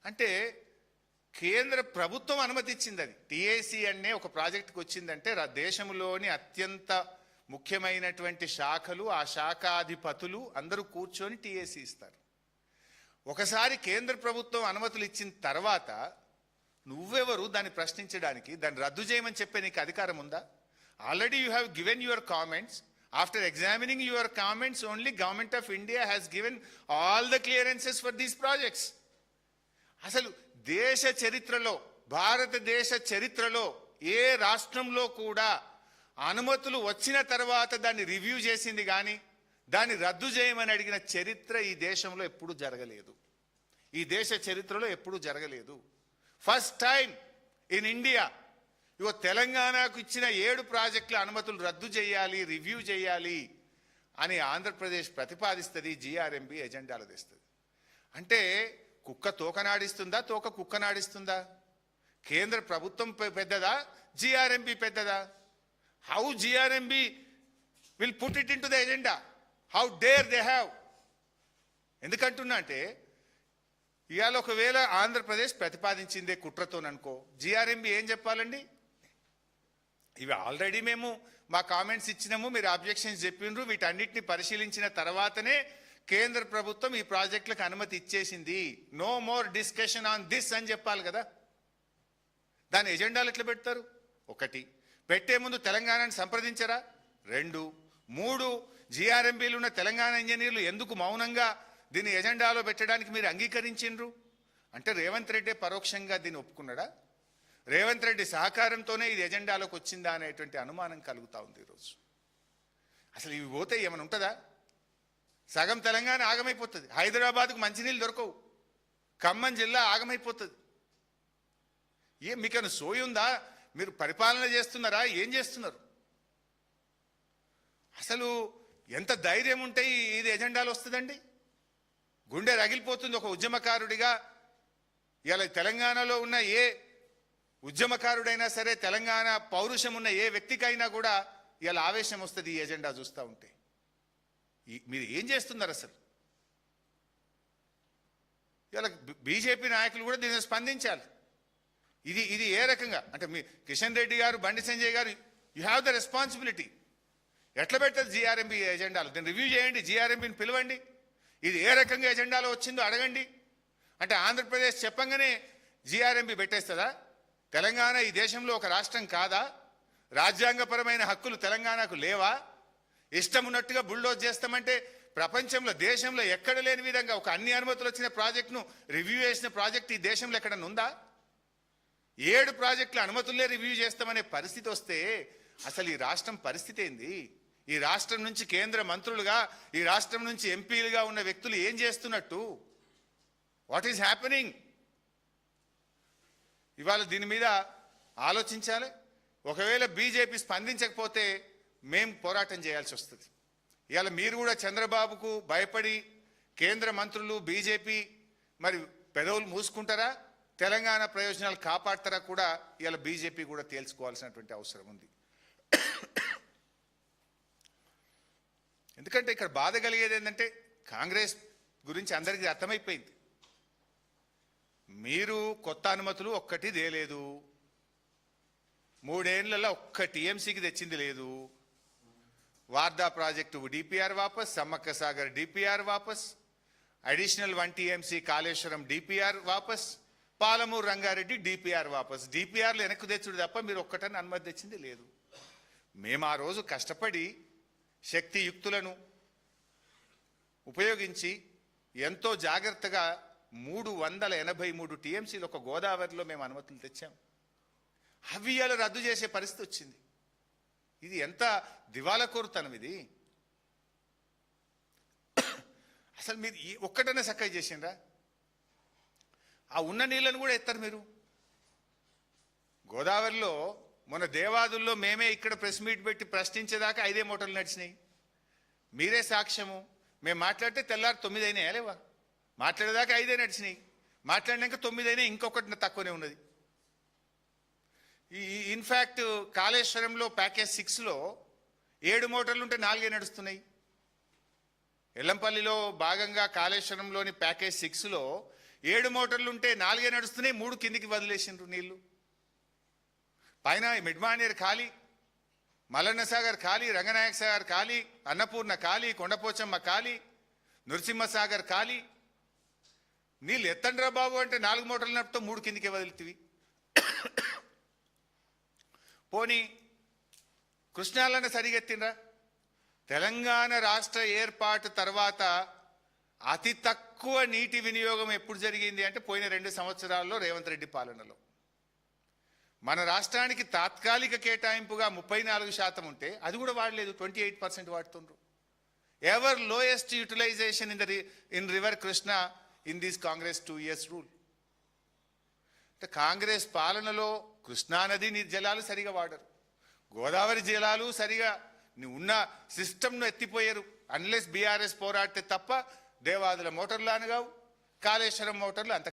అంటే కేంద్ర ప్రభుత్వం అనుమతి ఇచ్చింది. అది టీఏసీ అనే ఒక ప్రాజెక్టుకి వచ్చిందంటే దేశంలోని అత్యంత ముఖ్యమైనటువంటి శాఖలు, ఆ శాఖాధిపతులు అందరూ కూర్చొని టీఏసీ ఇస్తారు. ఒకసారి కేంద్ర ప్రభుత్వం అనుమతులు ఇచ్చిన తర్వాత నువ్వెవరు దాన్ని ప్రశ్నించడానికి? దాన్ని రద్దు చేయమని చెప్పే నీకు అధికారం ఉందా? Already you have given your comments. After examining your comments only government of India has given all the clearances for these projects. అసలు దేశ చరిత్రలో, భారతదేశ చరిత్రలో ఏ రాష్ట్రంలో కూడా అనుమతులు వచ్చిన తర్వాత దాన్ని రివ్యూ చేసింది కానీ దాన్ని రద్దు చేయమని అడిగిన చరిత్ర ఈ దేశంలో ఎప్పుడూ జరగలేదు. ఈ దేశ చరిత్రలో ఎప్పుడూ జరగలేదు. ఫస్ట్ టైం ఇన్ ఇండియా ఇగో తెలంగాణకు ఇచ్చిన 7 ప్రాజెక్టుల అనుమతులు రద్దు చేయాలి, రివ్యూ చేయాలి అని ఆంధ్రప్రదేశ్ ప్రతిపాదిస్తుంది, జిఆర్ఎంబి ఎజెండాలు తెస్తుంది. అంటే కుక్క తోకనాడిస్తుందా, తోక కుక్కనాడిస్తుందా? కేంద్ర ప్రభుత్వం పెద్దదా, జిఆర్ఎంబి పెద్దదా? How GRMB will put it in to the agenda? How dare they have? ఎందుకంటున్నా అంటే ఇవాళ ఒకవేళ ఆంధ్రప్రదేశ్ ప్రతిపాదించిందే కుట్రతోననుకో, జిఆర్ఎంబి ఏం చెప్పాలండి? ఇవి ఆల్రెడీ మేము మా కామెంట్స్ ఇచ్చినాము, మీరు అబ్జెక్షన్స్ చెప్పిండ్రు, వీటన్నిటిని పరిశీలించిన తర్వాతనే కేంద్ర ప్రభుత్వం ఈ ప్రాజెక్టులకు అనుమతి ఇచ్చేసింది, no more discussion on this అని చెప్పాలి కదా. దాని ఎజెండాలు ఎట్లా పెడతారు? 1, పెట్టే ముందు తెలంగాణని సంప్రదించరా? 2, 3, జిఆర్ఎంబీలు ఉన్న తెలంగాణ ఇంజనీర్లు ఎందుకు మౌనంగా దీన్ని ఎజెండాలో పెట్టడానికి మీరు అంగీకరించిండ్రు? అంటే రేవంత్ రెడ్డి పరోక్షంగా దీన్ని ఒప్పుకున్నాడా? రేవంత్ రెడ్డి సహకారంతోనే ఇది ఎజెండాలోకి వచ్చిందా అనేటువంటి అనుమానం కలుగుతూ ఉంది ఈరోజు. అసలు ఇవి పోతే ఏమైనా ఉంటుందా? సగం తెలంగాణ ఆగమైపోతుంది. హైదరాబాద్కు మంచినీళ్ళు దొరకవు, ఖమ్మం జిల్లా ఆగమైపోతుంది. మీకన్నా సోయి ఉందా? మీరు పరిపాలన చేస్తున్నారా? ఏం చేస్తున్నారు? అసలు ఎంత ధైర్యం ఉంటే ఇది ఎజెండాలు వస్తుందండి? గుండె రగిలిపోతుంది ఒక ఉద్యమకారుడిగా. ఇలా తెలంగాణలో ఉన్న ఏ ఉద్యమకారుడైనా సరే, తెలంగాణ పౌరుషం ఉన్న ఏ వ్యక్తికైనా కూడా ఇలా ఆవేశం వస్తుంది ఈ ఎజెండా చూస్తూ ఉంటే. మీరు ఏం చేస్తున్నారు అసలు? ఇలా బీజేపీ నాయకులు కూడా దీన్ని స్పందించాలి. ఇది ఏ రకంగా అంటే మీ కిషన్ రెడ్డి గారు, బండి సంజయ్ గారు, యూ హ్యావ్ ద రెస్పాన్సిబిలిటీ. ఎట్లా పెట్టదు జిఆర్ఎంబి ఎజెండాలు? దీన్ని రివ్యూ చేయండి, జిఆర్ఎంబిని పిలవండి, ఇది ఏ రకంగా ఎజెండాలో వచ్చిందో అడగండి. అంటే ఆంధ్రప్రదేశ్ చెప్పంగానే జిఆర్ఎంబి పెట్టేస్తుందా? తెలంగాణ ఈ దేశంలో ఒక రాష్ట్రం కాదా? రాజ్యాంగపరమైన హక్కులు తెలంగాణకు లేవా? ఇష్టం ఉన్నట్టుగా బుల్డోజ్ చేస్తామంటే ప్రపంచంలో, దేశంలో ఎక్కడ లేని విధంగా ఒక అన్ని అనుమతులు వచ్చిన ప్రాజెక్టును రివ్యూ చేసిన ప్రాజెక్ట్ ఈ దేశంలో ఎక్కడన్నా ఉందా? 7 ప్రాజెక్టుల అనుమతులే రివ్యూ చేస్తామనే పరిస్థితి వస్తే అసలు ఈ రాష్ట్రం పరిస్థితి ఏంది? ఈ రాష్ట్రం నుంచి కేంద్ర మంత్రులుగా, ఈ రాష్ట్రం నుంచి ఎంపీలుగా ఉన్న వ్యక్తులు ఏం చేస్తున్నట్టు? What is happening? ఇవాళ దీని మీద ఆలోచించాలి. ఒకవేళ బీజేపీ స్పందించకపోతే మేము పోరాటం చేయాల్సి వస్తుంది. ఇవాళ మీరు కూడా చంద్రబాబుకు భయపడి కేంద్ర మంత్రులు, బీజేపీ మరి పెదవులు మూసుకుంటారా, తెలంగాణ ప్రయోజనాలు కాపాడతారా కూడా ఇవాళ బీజేపీ కూడా తేల్చుకోవాల్సినటువంటి అవసరం ఉంది. ఎందుకంటే ఇక్కడ బాధ కలిగేది ఏంటంటే కాంగ్రెస్ గురించి అందరికీ అర్థమైపోయింది. మీరు కొత్త అనుమతులు ఒక్కటి తేలేదు, 3 ఏళ్లలో ఒక్క టీఎంసీకి తెచ్చింది లేదు. వార్దా ప్రాజెక్టు డిపిఆర్ వాపస్, సమ్మక్క సాగర్ డిపిఆర్ వాపస్, అడిషనల్ 1 టీఎంసీ కాళేశ్వరం డిపిఆర్ వాపస్, పాలమూరు రంగారెడ్డి డిపిఆర్ వాపస్. డిపిఆర్లు వెనక్కు తెచ్చుడు తప్ప మీరు ఒక్కటని అనుమతి తెచ్చింది లేదు. మేము ఆ రోజు కష్టపడి శక్తియుక్తులను ఉపయోగించి ఎంతో జాగ్రత్తగా 383 టీఎంసీలు ఒక గోదావరిలో మేము అనుమతులు తెచ్చాం. అవి ఇవాళ రద్దు చేసే పరిస్థితి వచ్చింది. ఇది ఎంత దివాళాకోరుతనం ఇది! అసలు మీరు ఒక్కటనే సక్కగా చేసిండ్రా? ఆ ఉన్న నీళ్ళను కూడా ఎత్తారు మీరు. గోదావరిలో మొన్న దేవాదుల్లో మేమే ఇక్కడ ప్రెస్ మీట్ పెట్టి ప్రశ్నించేదాకా 5 మోటార్లు నడిచినాయి. మీరే సాక్ష్యము. మేము మాట్లాడితే తెల్లారు 9 అయినాయా లేవా? మాట్లాడేదాకా 5 నడిచినాయి, మాట్లాడినాక 9 అయినాయి, ఇంకొకటి తక్కువనే ఉన్నది. ఇన్ఫ్యాక్ట్ కాళేశ్వరంలో ప్యాకేజ్ 6లో 7 మోటార్లు ఉంటే 4 నడుస్తున్నాయి. ఎల్లంపల్లిలో భాగంగా కాళేశ్వరంలోని ప్యాకేజ్ 6లో 7 మోటార్లు ఉంటే 4 నడుస్తున్నాయి, 3 కిందికి వదిలేసిండ్రు నీళ్లు. పైన మిడ్మానేర్ ఖాళీ, మల్లన్న సాగర్ ఖాళీ, రంగనాయక సాగర్ ఖాళీ, అన్నపూర్ణ ఖాళీ, కొండపోచమ్మ ఖాళీ, నృసింహసాగర్ ఖాళీ. నీళ్ళు ఎత్తండ్రా బాబు అంటే 4 మోటార్లు నడుపుతో 3 కిందికి వదులుతీవి. పోనీ కృష్ణాలన్న సరిగెత్తిండ్రా? తెలంగాణ రాష్ట్ర ఏర్పాటు తర్వాత అతి తక్కువ నీటి వినియోగం ఎప్పుడు జరిగింది అంటే పోయిన 2 సంవత్సరాల్లో రేవంత్ రెడ్డి పాలనలో. మన రాష్ట్రానికి తాత్కాలిక కేటాయింపుగా 34% ఉంటే అది కూడా వాడలేదు, 28% వాడుతుండ్రు. Ever lowest utilisation in river Krishna in this Congress 2 years rule. అంటే కాంగ్రెస్ పాలనలో కృష్ణానది జలాలు సరిగా వాడరు, గోదావరి జలాలు సరిగా ఉన్న సిస్టమ్ను ఎత్తిపోయారు. అన్లెస్ బీఆర్ఎస్ పోరాడితే తప్ప దేవాదుల మోటార్లు అనగావు, కాళేశ్వరం మోటార్లు అంత